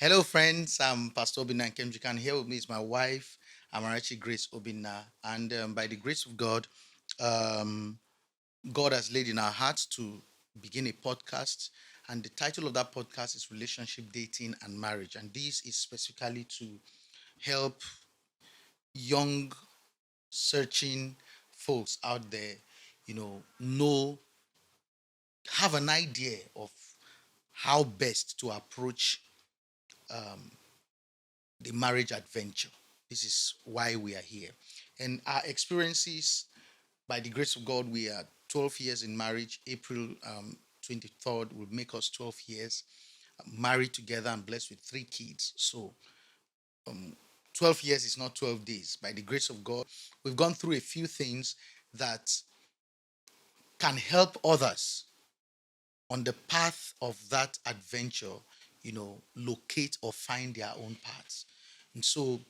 Hello, friends. I'm Pastor Obinna Kemjikan. Here with me is my wife, Amarachi Grace Obinna. And by the grace of God, um, God has laid in our hearts to begin a podcast. And the title of that podcast is Relationship, Dating, and Marriage. And this is specifically to help young, searching folks out there, know, have an idea of how best to approach the marriage adventure. This is why we are here. And our experiences, by the grace of God, we are 12 years in marriage. April 23rd will make us 12 years married together and blessed with 3 kids. So 12 years is not 12 days. By the grace of God, we've gone through a few things that can help others on the path of that adventure, locate or find their own paths. And so,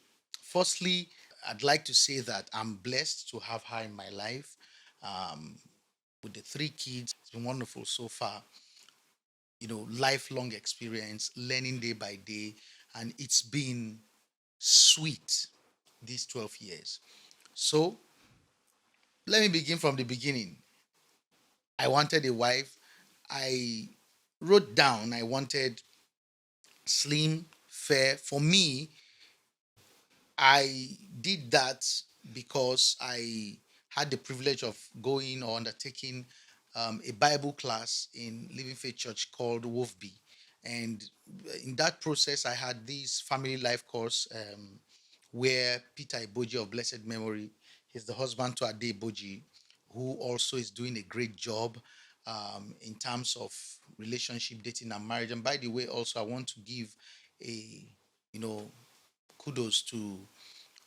firstly, I'd like to say that I'm blessed to have her in my life. Um, with the 3 kids, it's been wonderful so far. Lifelong experience, learning day by day, and it's been sweet these 12 years. So, let me begin from the beginning. I wanted a wife. I wrote down I wanted slim, fair. For me, I did that because I had the privilege of going or undertaking a Bible class in Living Faith Church called Wolfby. And in that process, I had this family life course where Peter Iboji of blessed memory, he's the husband to Ade Iboji, who also is doing a great job in terms of relationship, dating, and marriage. And by the way, also I want to give a you know kudos to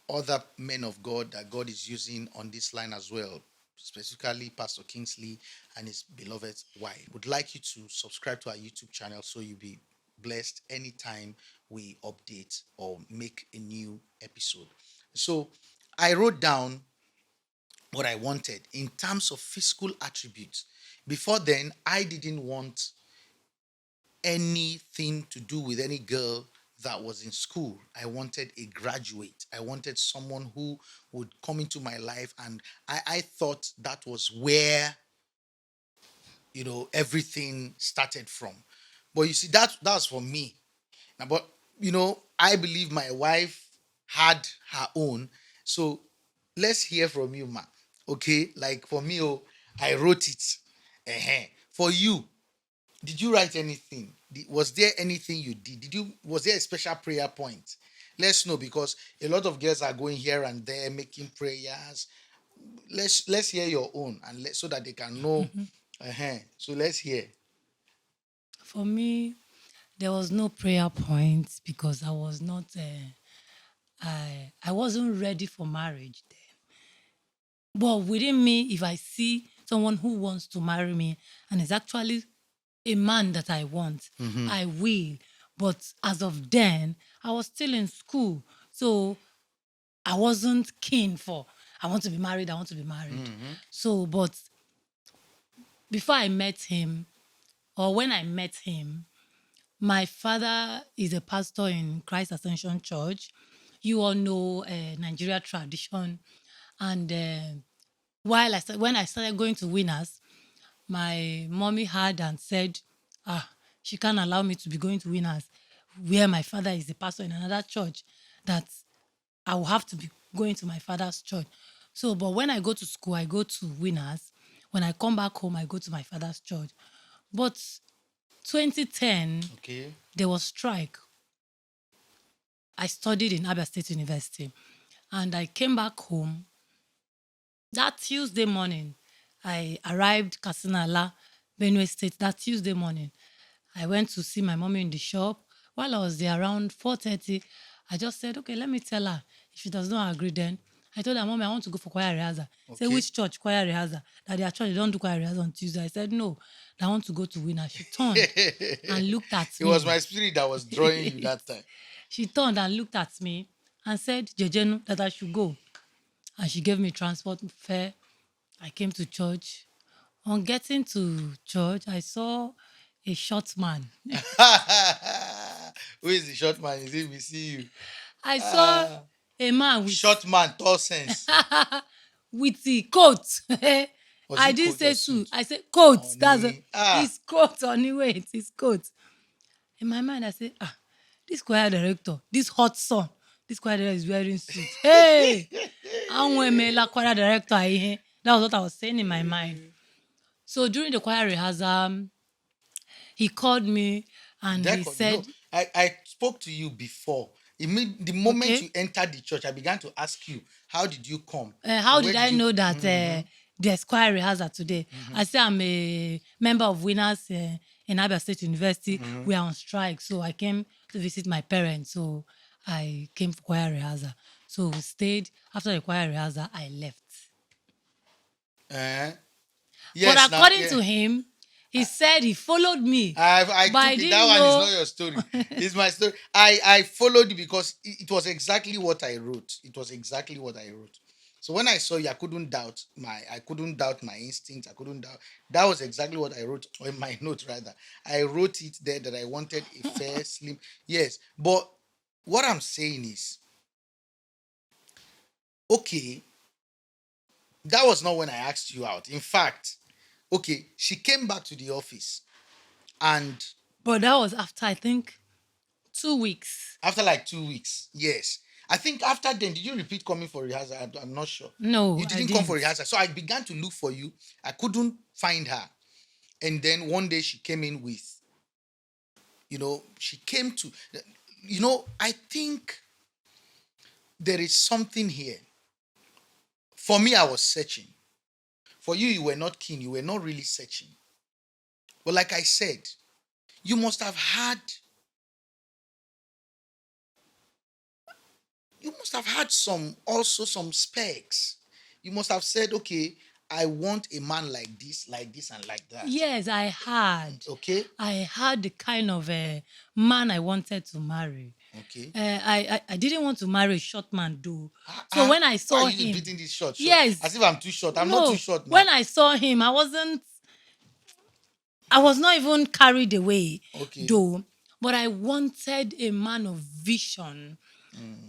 other men of God that God is using on this line as well, specifically Pastor Kingsley and his beloved wife. Would like you to subscribe to our YouTube channel so you'll be blessed anytime we update or make a new episode. So I wrote down what I wanted in terms of physical attributes. Before then, I didn't want anything to do with any girl that was in school. I wanted a graduate. I wanted someone who would come into my life, and I thought that was where everything started from. But you see, that's for me. Now, but I believe my wife had her own. So let's hear from you, ma. Okay, like for me, I wrote it. For you, did you write anything? Was there anything you did? Was there a special prayer point? Let's know because a lot of girls are going here and there making prayers. Let's hear your own so that they can know. So let's hear. For me, there was no prayer point because I was not. I wasn't ready for marriage then. But within me, if I see someone who wants to marry me and is actually a man that I want, I will. But as of then, I was still in school, so I wasn't keen for. I want to be married. I want to be married. So, but before I met him, or when I met him, my father is a pastor in Christ Ascension Church. You all know Nigeria tradition. And when I started going to Winners, my mommy had and said, she can't allow me to be going to Winners, where my father is a pastor in another church, that I will have to be going to my father's church. So, but when I go to school, I go to Winners. When I come back home, I go to my father's church. But 2010, Okay. there was strike. I studied in Abia State University, and I came back home. That Tuesday morning, I arrived Kasinala, Benue State. That Tuesday morning, I went to see my mommy in the shop. While I was there around 4:30, I just said, okay, let me tell her. If she does not agree, then I told her, mommy, I want to go for choir rehearsal. Say, Okay. which church choir rehearsal? That their church, they don't do choir rehearsal on Tuesday. I said, no, I want to go to Winner. She turned and It looked at was me. my spirit that was drawing you that time. She turned and looked at me and said, Jejenu, that I should go. And she gave me transport fare. I came to church. On getting to church, I saw a short man. Who is the short man? Is it we see you? I saw Ah, a man short man, tall sense. with the coat. Was I it didn't coat or say suit. suit? I said coat. That's Honey. Ah. his coat on the way. It's his coat. In my mind, I said, this choir director, this hot sun, this choir director is wearing suit. Hey, la choir director. That was what I was saying in my mind. So during the choir rehearsal, he called me and he Deco, said, I spoke to you before. The moment okay, you entered the church, I began to ask you, how did you come? how And where did did I you? know that Mhm, there's choir rehearsal today? mhm, I said I'm a member of Winners in Abia State University. mhm. We are on strike, so I came to visit my parents. So I came for choir rehearsal. So we stayed. After the choir rehearsal, I left. Eh? But Yes, now, according yeah. to him, he said he followed me, I but I took it. That didn't one is not know. your story. It's my story. I followed you because it was exactly what I wrote. It was exactly what I wrote. So when I saw you, I couldn't doubt my instinct. I couldn't doubt. That was exactly what I wrote, or in my note rather. I wrote it there that I wanted a fair, slim. Yes, but what I'm saying is, okay, that was not when I asked you out. In fact, okay, she came back to the office, and But that was after I think 2 weeks. after like 2 weeks, yes. I think after then, did you repeat coming for rehearsal? I'm not sure. No, You I didn't come for didn't. rehearsal. So I began to look for you. I couldn't find her. And then one day she came in with, she came to, I think there is something here. For me, I was searching. For you, you were not keen. You were not really searching. But like I said, you must have had some specs. You must have said, okay, I want a man like this, and like that. Yes, I had. Okay, I had the kind of man I wanted to marry. okay. I didn't want to marry a short man though. Ah, So when I why are saw you him, beating this short, short? As yes, if I'm too short. I'm not too no, short now. when I saw him, I was not even carried away Okay. though, but I wanted a man of vision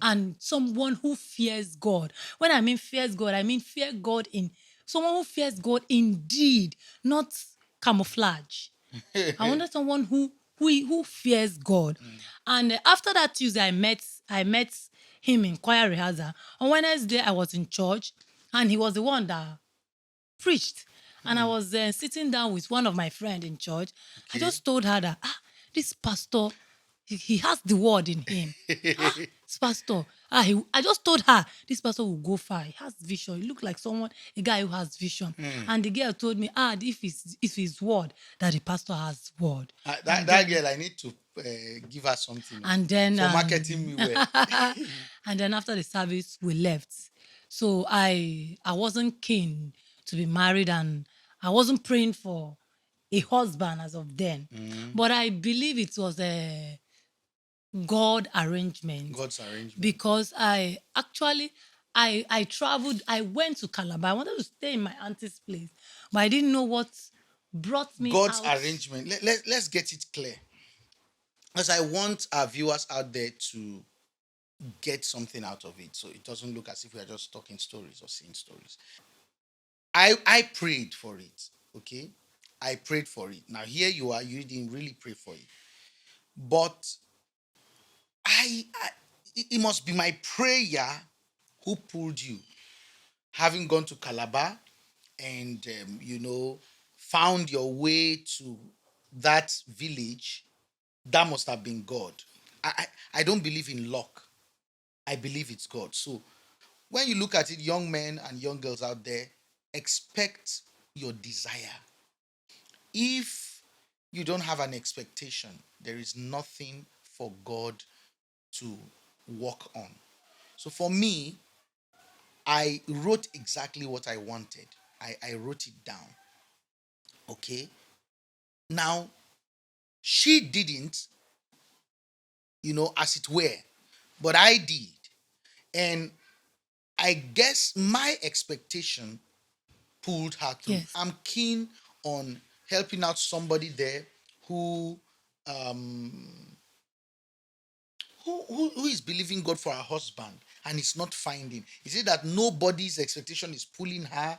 and someone who fears God. When I mean fears God, I mean fear God in someone who fears God indeed, not camouflage. I wanted someone who fears God. And after that Tuesday, I met him in choir rehearsal. On Wednesday, I was in church, and he was the one that preached. And I was sitting down with one of my friends in church. I Okay. just told her that this pastor, he has the word in him. This pastor, I just told her this pastor will go far. He has vision. He looked like a guy who has vision. And the girl told me, if it's word that the pastor has word. That And that then girl, I need to give her something and then for marketing me well. and then after the service we left. So I wasn't keen to be married, and I wasn't praying for a husband as of then. Mm, But I believe it was a God arrangement, God's arrangement. because I traveled. I went to Calabar. I wanted to stay in my auntie's place, but I didn't know what brought me God's out. arrangement. Let's get it clear. Because I want our viewers out there to get something out of it, so it doesn't look as if we are just talking stories or seeing stories. I prayed for it. Okay, I prayed for it. Now here you are. You didn't really pray for it, but I it must be my prayer who pulled you, having gone to Calabar and found your way to that village. That must have been God. I don't believe in luck. I believe it's God. So when you look at it, young men and young girls out there, expect your desire. If you don't have an expectation, there is nothing for God to work on. So for me, I wrote exactly what I wanted. I wrote it down. Okay. Now, she didn't, as it were, but I did. And I guess my expectation pulled her through. Yes. I'm keen on helping out somebody there who um, who is believing God for a husband and is not finding? Is it that nobody's expectation is pulling her?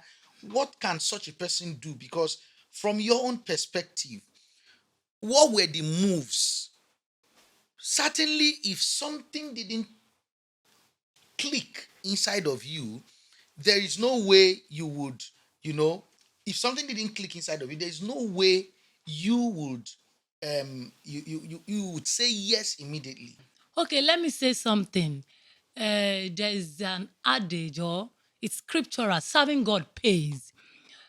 What can such a person do? Because from your own perspective, what were the moves? Certainly, if something didn't click inside of you, there is no way you would, if something didn't click inside of you, there is no way you would you would say yes immediately. Okay, let me say something. There is an adage, or it's scriptural: serving God pays.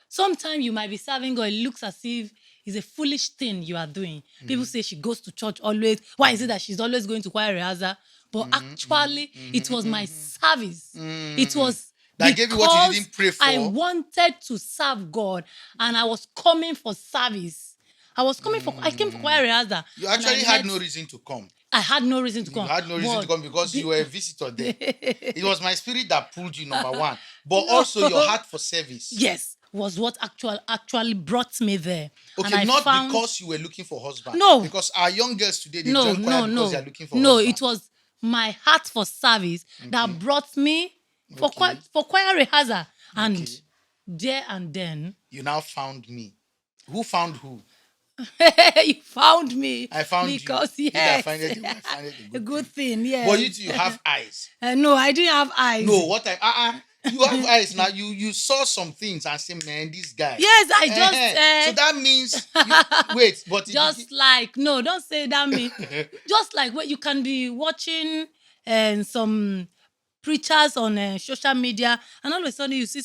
Sometimes you might be serving God, it looks as if it's a foolish thing you are doing. People say she goes to church always. Why is it that she's always going to choir rehearsal? But actually, it was my service. It was That gave you what you because didn't pray I for. wanted to serve God and I was coming for service. I came for choir rehearsal You and I actually had met, no reason to come. I had no reason to You come. had no reason to But come because you the, were a visitor there. It was my spirit that pulled you, number one, but no, also your heart for service. yes, was what actually brought me there. And Okay, I not found, because you were looking for husband. no, Because our young girls today, they no, join choir no, because they no, are looking for no. It husband. was my heart for service Okay, that brought me okay, for choir rehearsal. And okay. there and then, You now found me. Who found who? you found me I found you. because, He that yes, findeth you, I find it a a good good thing. thing, But you yes. two, you have eyes. No, I didn't have eyes. No, what I you have eyes now. You saw some things and say, man, this guy. Yes, I just So that means you wait, but it begin. just like, no, don't say that me. Just like what you can be watching and some preachers on social media, and all of a sudden you see,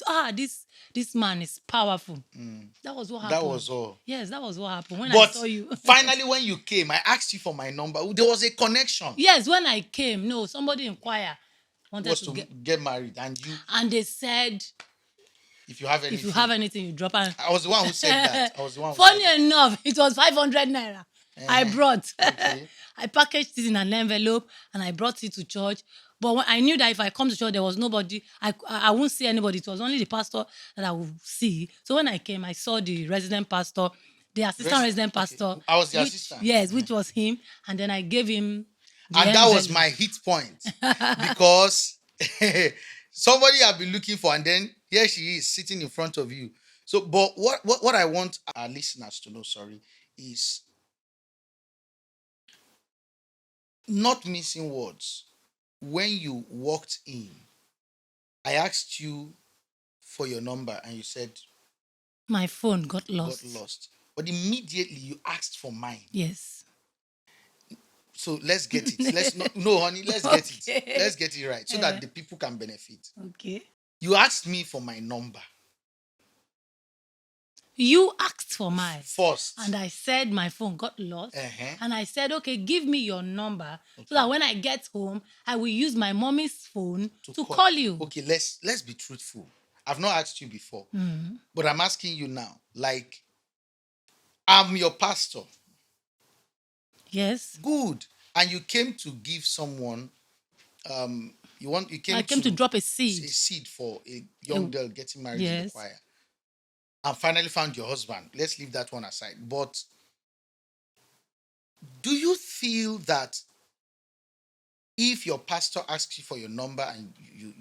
this man is powerful. That was what That happened. was all. Yes, that was what happened when I But saw you. finally, when you came, I asked you for my number. There was a connection. Yes, when I came, no, somebody inquired, wanted Was to to get, get married, and you, and they said, if you have if you have anything, anything, you drop. And I was the one who said that. I was the one who said funny enough, it was 500 naira. I that. brought. Okay. I packaged it in an envelope and I brought it to church. But when I knew that if I come to church, there was nobody. I won't see anybody. It was only the pastor that I would see. So when I came, I saw the resident pastor, the assistant resident Okay. pastor, I was the which, assistant. yes, which was him. And then I gave him the And that was envelope. my hit point because somebody I've been looking for, and then here she is sitting in front of you. So, but what I want our listeners to know, sorry, is not missing words. When you walked in, I asked you for your number, and you said My phone got got lost. lost. But immediately you asked for mine. Yes. So let's get it. Let's not no honey, let's get it. Okay. Let's get it right so that the people can benefit. Okay. You asked me for my number You asked for mine. first. And I said my phone got lost. Uh-huh. And I said, okay, give me your number so Okay. that when I get home, I will use my mommy's phone to call you. Okay, let's be truthful. I've not asked you before, but I'm asking you now. Like, I'm your pastor. Yes. Good. And you came to give someone you came I came to drop a seed. for a young girl getting married in the Yes. choir. And finally found your husband. Let's leave that one aside. But do you feel that if your pastor asks you for your number and you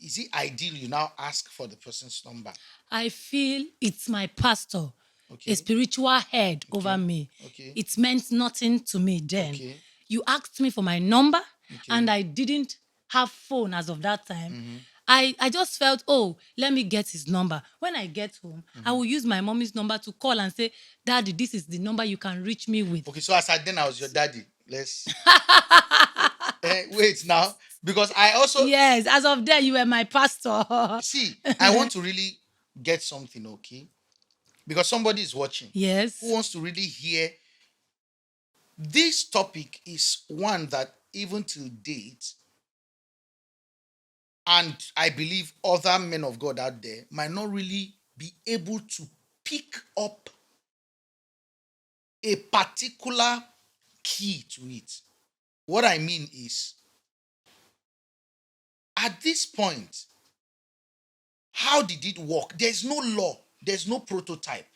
is it ideal you now ask for the person's number? I feel it's my pastor, Okay. a spiritual head over me. Okay. It meant nothing to me then. Okay. You asked me for my number, Okay. and I didn't have phone as of that time. I just felt, oh, let me get his number. When I get home, I will use my mommy's number to call and say, Daddy, this is the number you can reach me with. Okay, so as I then I was your daddy. Let's wait now. Because I also Yes, as of then, you were my pastor. see, I want to really get something, okay? Because somebody is watching Yes. who wants to really hear. This topic is one that even till date, and I believe other men of God out there might not really be able to pick up a particular key to it. What I mean is, at this point, how did it work? There's no law, there's no prototype.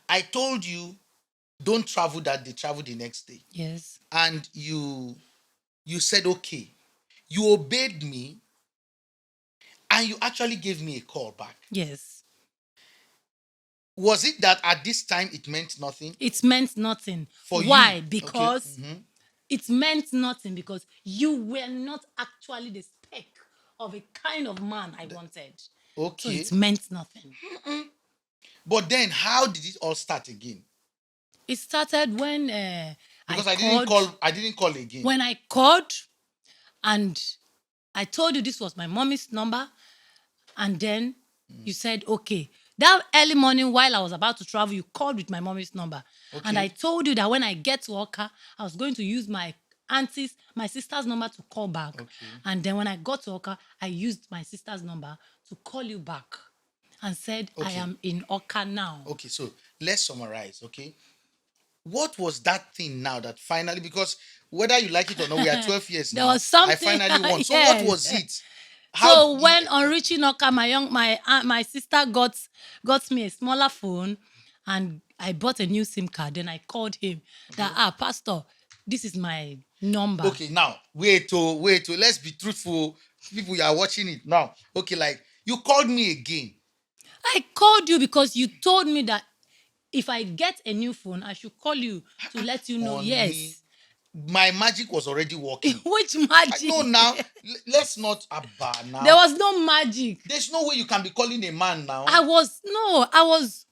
I told you don't travel that day, travel the next day. Yes. And you said, okay. You obeyed me and you actually gave me a call back. Yes. Was it that at this time it meant nothing It meant nothing. for you? Why? Okay. Because it meant nothing because you were not actually the spec of a kind of man I wanted. So Okay. it meant nothing. But then how did it all start again? It started when I Because I didn't called. call I didn't call again. When I called and I told you this was my mommy's number, and then you said, okay. That early morning while I was about to travel, you called with my mommy's number. And I Okay. told you that when I get to Oka, I was going to use my my sister's number to call back. Okay. And then when I got to Oka, I used my sister's number to call you back and said, I Okay. am in Oka now. Okay, so let's summarize, okay? What was that thing now that finally, because whether you like it or not, we are 12 years There now. was I something, finally won. So what yes. was it? How So when on reaching Oka, my sister got me a smaller phone, and I bought a new SIM card. Then I called him that Pastor, this is my number. okay, now wait, let's be truthful. People, you are watching it now. Okay, like you called me again. I called you because you told me that if I get a new phone, I should call you to let you know. Honey, Yes. my magic was already working. Which I magic? know now. Let's not now. There was no magic. There's no way you can be calling a man now. I was.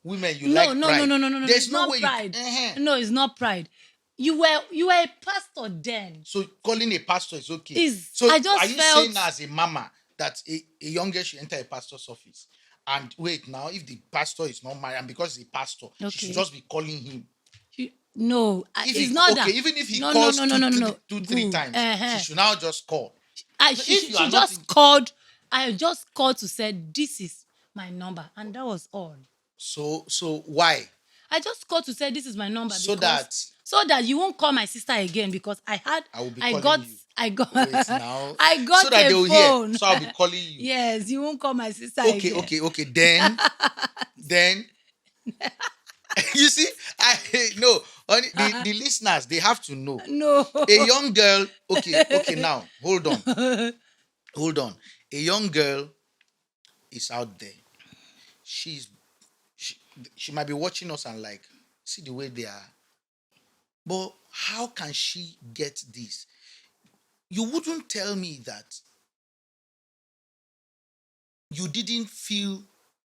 Women, you No, like no, no, pride. no, no, no, no. There's It's no not way pride. you. No, it's not pride. You were a pastor then. So calling a pastor is okay. Is So I just are you felt saying as a mama that a young girl should enter a pastor's office? And wait now, if the pastor is not married, and because he's a pastor, she should okay. just be calling him. No, If it's he not okay, that. even if he No, no, calls no, no, no, no, no. two, three Good. times, she should now just call. So if you She are not in, just called. I just called to say this is my number, and that was all. so why? I just called to say this is my number So because that so that you won't call my sister again because I will be I calling got you. I got Wait now. I So got that a they will hear. phone. So I'll be calling you. Yes, you won't call my sister Okay, again. okay. Then you see, I no honey, the listeners, they have to know. No. A young girl, okay, now hold on. A young girl is out there. She's she, she might be watching us and like, see the way they are. But how can she get this? You wouldn't tell me that you didn't feel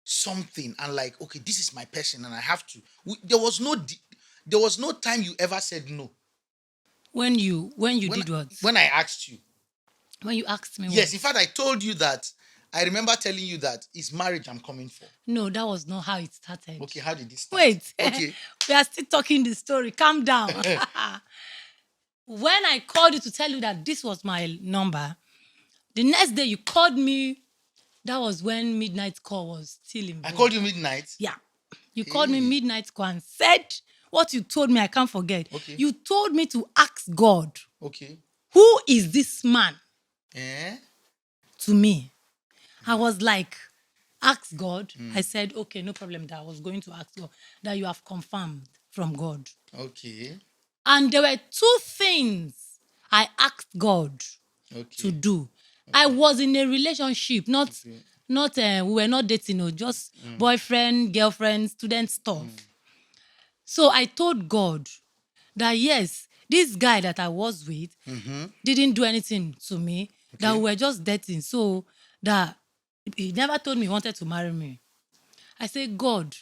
something and like, okay, this is my person and I have to. There was no time you ever said no. When you When did what? when I asked you. When you asked me Yes, what? in fact, I told you that. I remember telling you that it's marriage I'm coming for. No, that was not how it started. Okay, how did it start? Wait. Okay. We are still talking the story. Calm down. When I called you to tell you that this was my number, the next day you called me. That was when midnight call was still in I vogue. called you midnight. Yeah. You called me midnight call and said what you told me I can't forget. Okay. You told me to ask God, Okay. who is this man Eh? to me? I was like, ask God. I said, okay, no problem. That I was going to ask God that you have confirmed from God. Okay. And there were two things I asked God Okay. to do. I was in a relationship, not we were not dating, no, just boyfriend, girlfriend, student stuff. So I told God that yes, this guy that I was with didn't do anything to me, that we were just dating. So that he never told me he wanted to marry me. I said, God,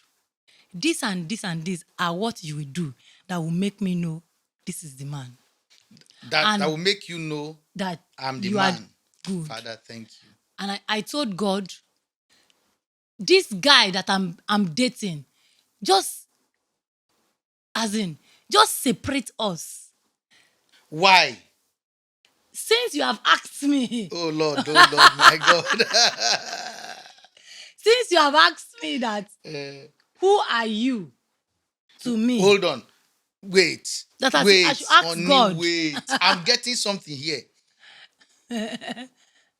this and this and this are what you will do that will make me know this is the man. That And will make you know that I'm the you are man. good. Father, thank you. And I told God, this guy that I'm dating, just just separate us. Why? Since you have asked me, Oh Lord, my God. since you have asked me that, who are you to me? Hold on. Wait. That I should ask Honey, God. wait. I'm getting something here.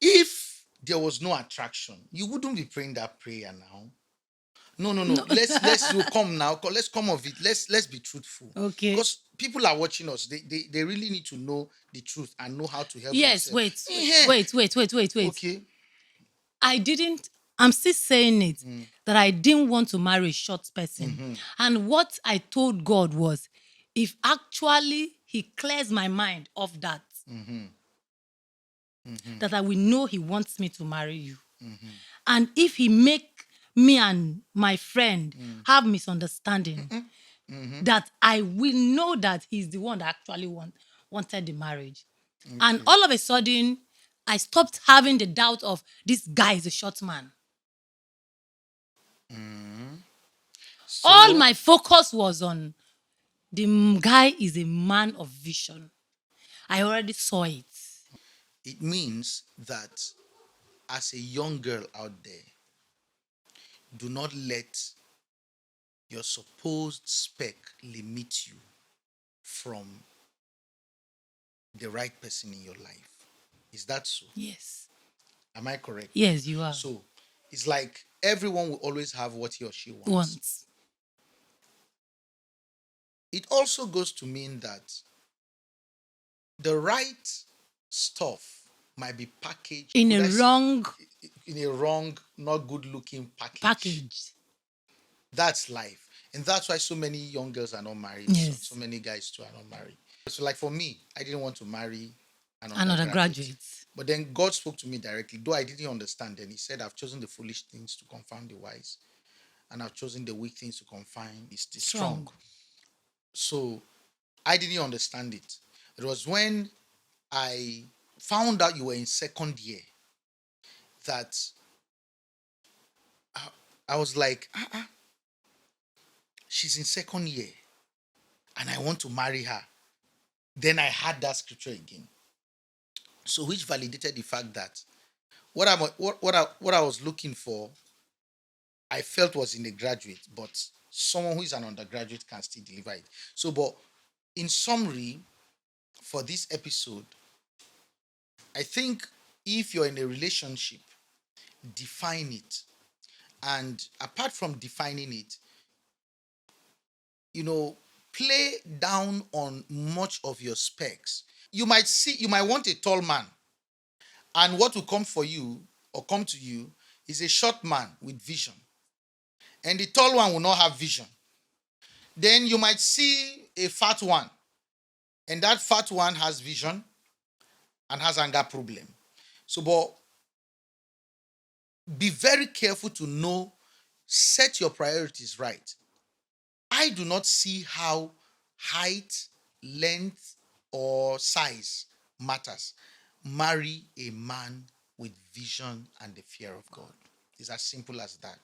If there was no attraction, you wouldn't be praying that prayer now. No, no, No. no. Let's will come now. Let's come of it. Let's be truthful. Okay. Because people are watching us. They really need to know the truth and know how to help Yes, themselves. wait, Eh-heh. wait, wait, wait, wait, wait. Okay. I didn't, I'm still saying it, that I didn't want to marry a short person. Mm-hmm. And what I told God was, if actually He clears my mind of that, Mm-hmm. Mm-hmm. that I will know He wants me to marry you. Mm-hmm. And if He make me and my friend have misunderstanding, Mm-hmm. that I will know that He's the one that actually wanted the marriage. And Okay. all of a sudden, I stopped having the doubt of this guy is a short man. Mm-hmm. All So my focus was on the guy is a man of vision. I already saw it. it means that as a young girl out there, do not let your supposed spec limit you from the right person in your life. Is that so? Yes. Am I correct? Yes, you are. So it's like everyone will always have what he or she wants. Once. It also goes to mean that the right stuff might be packaged, In could a I say, wrong in a wrong, not good looking package. package. That's life. And that's why so many young girls are not married. So Yes. many guys too are not married. So, like for me, I didn't want to marry an Another undergraduate. graduate. But then God spoke to me directly, though I didn't understand. Then He said, I've chosen the foolish things to confound the wise, and I've chosen the weak things to confine the strong. Strong. So I didn't understand it. It was when I found out you were in second year that I, I was like, she's in second year and I want to marry her. Then I had that scripture again. So which validated the fact that what I was looking for, I felt was in a graduate, but someone who is an undergraduate can still deliver it. So, but in summary, for this episode, I think if you're in a relationship, define it. And apart from defining it, you know, play down on much of your specs. You might want a tall man, and what will come for you or come to you is a short man with vision, and the tall one will not have vision. Then you might see a fat one, and that fat one has vision and has anger problem. So, but be very careful to know, set your priorities right. I do not see how height, length, or size matters. Marry a man with vision and the fear of God. It's as simple as that.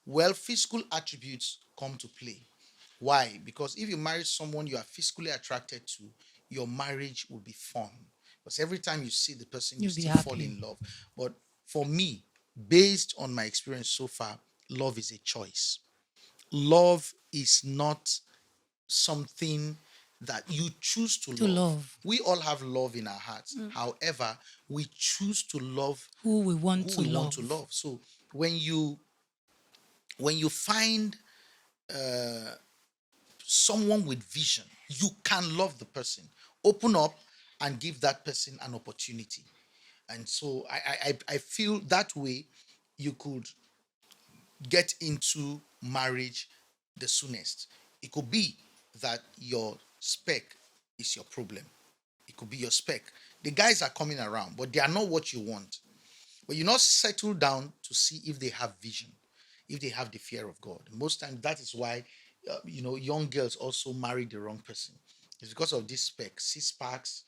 Well, physical attributes come to play. Why? Because if you marry someone you are physically attracted to, your marriage will be fun. Because every time you see the person, you You'll be still fall happy. in love. But for me, based on my experience so far, love is a choice. Love is not something that you choose to To love. love We all have love in our hearts. However, we choose to love who we want who to we want to love. love. So when you find someone with vision, you can love the person. Open up and give that person an opportunity. And so I feel that way you could get into marriage the soonest. It could be that your spec is your problem. It could be your spec. The guys are coming around, but they are not what you want. But you not settle down to see if they have vision, if they have the fear of God. Most times that is why young girls also marry the wrong person. It's because of this spec, six packs,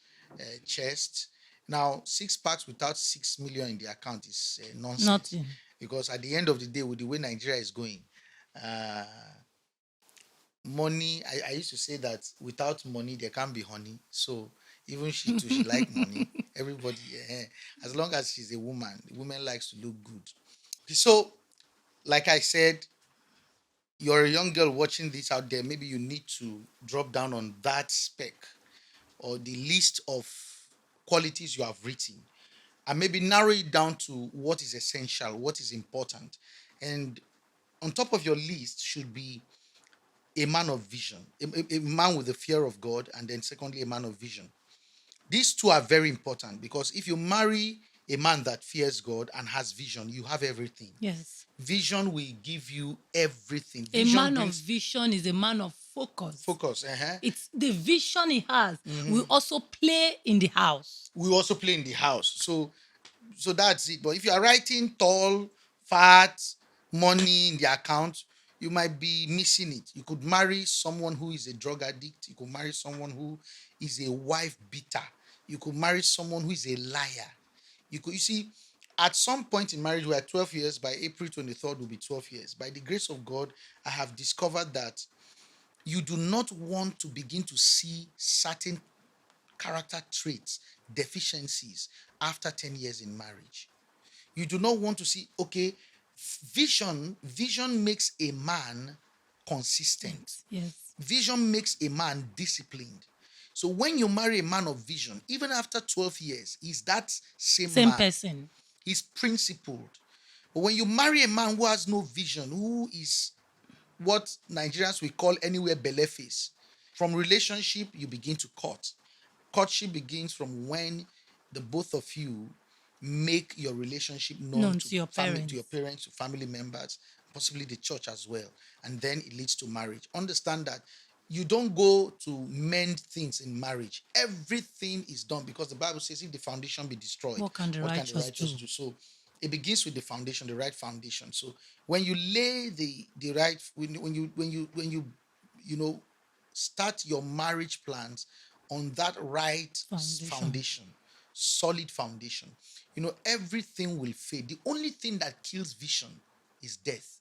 chest. Now 6 packs without 6 million in the account is nonsense. Nothing. Because at the end of the day, with the way Nigeria is going, uh, money. I used to say that without money there can't be honey. So even she too, she like money. Everybody, as long as she's a woman, the woman likes to look good. So, like I said, you're a young girl watching this out there. Maybe you need to drop down on that spec or the list of qualities you have written, and maybe narrow it down to what is essential, what is important, and on top of your list should be a man of vision, a man with the fear of God, and then secondly, a man of vision. These two are very important because if you marry a man that fears God and has vision, you have everything. Yes. Vision will give you everything. A Vision man of brings vision is a man of focus. focus. Uh-huh. It's the vision he has will also play in the house. We also play in the house. So that's it. But if you are writing tall, fat, money in the account, you might be missing it. You could marry someone who is a drug addict. You could marry someone who is a wife beater. You could marry someone who is a liar. You see, at some point in marriage, we are 12 years. By April 23rd, will be 12 years. By the grace of God, I have discovered that you do not want to begin to see certain character traits, deficiencies after 10 years in marriage. You do not want to see, okay, vision makes a man consistent. Yes. Vision makes a man disciplined. So when you marry a man of vision, even after 12 years, he's that same Same man. person. He's principled. But when you marry a man who has no vision, who is what Nigerians will call anywhere belle face, from relationship, you begin to court. Courtship begins from when the both of you make your relationship known to your family, parents. to your parents, to family members, possibly the church as well. And then it leads to marriage. Understand that you don't go to mend things in marriage. Everything is done because the Bible says if the foundation be destroyed, What can the righteous do? So it begins with the foundation, the right foundation. So when you lay the right, when you you know start your marriage plans on that right foundation, solid foundation, everything will fade. The only thing that kills vision is death.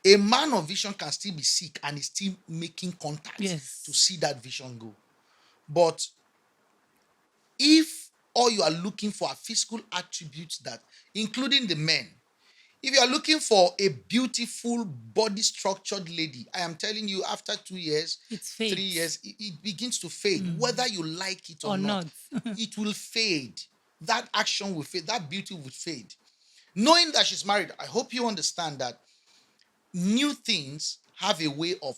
A man of vision can still be sick and is still making contact to see that vision go. But if all you are looking for are physical attributes, that including the men, if you are looking for a beautiful body structured lady, I am telling you, after 2 years, 3 years, it begins to fade. Whether you like it or not, it will fade. That action will fade. That beauty will fade. Knowing that she's married, I hope you understand that new things have a way of,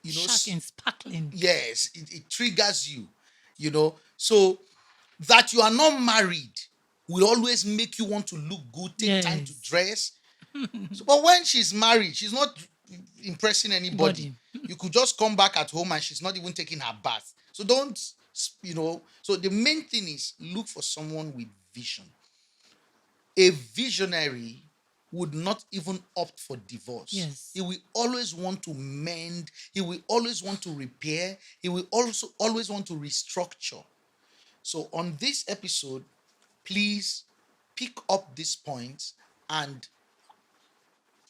shocking, sparkling. Yes, it triggers you. So that you are not married will always make you want to look good, take time to dress. So, but when she's married, she's not impressing anybody. You could just come back at home and she's not even taking her bath. So don't, so the main thing is look for someone with vision. A visionary would not even opt for divorce. Yes. He will always want to mend. He will always want to repair. He will also always want to restructure. So on this episode, please pick up these points and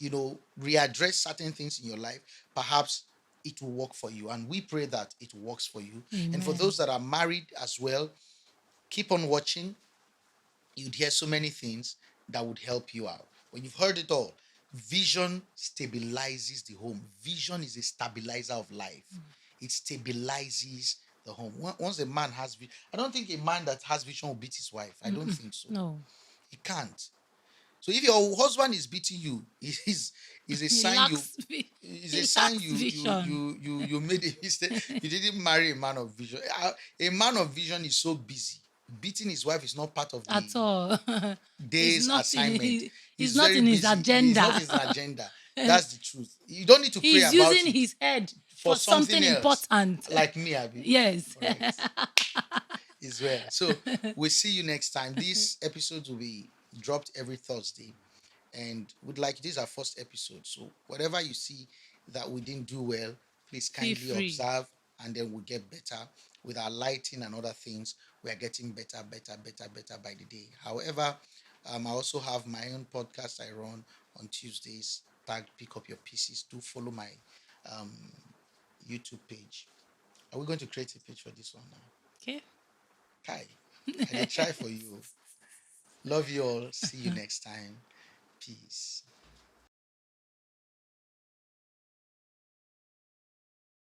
readdress certain things in your life. Perhaps it will work for you, and we pray that it works for you. Amen. And for those that are married as well, keep on watching. You'd hear so many things that would help you out. When you've heard it all, vision stabilizes the home. Vision is a stabilizer of life. It stabilizes the home. Once a man has vision, I don't think a man that has vision will beat his wife. I don't think so. No. He can't. So if your husband is beating you, is a sign you made a mistake. You didn't marry a man of vision. A man of vision is so busy. Beating his wife is not part of the at all. day's assignment. He's not in his agenda. It's not his agenda. That's the truth. You don't need to pray about it. He's using his head for something else, important. like me, Abby. Yes. Is well. So we'll see you next time. These episodes will be dropped every Thursday. And would like, this is our first episode. So whatever you see that we didn't do well, please kindly observe, and then we'll get better. With our lighting and other things, we are getting better by the day. However, I also have my own podcast I run on Tuesdays, tagged Pick Up Your Pieces. Do follow my YouTube page. Are we going to create a page for this one now? Okay. Kai, I will try for you. Love you all. See you next time. Peace.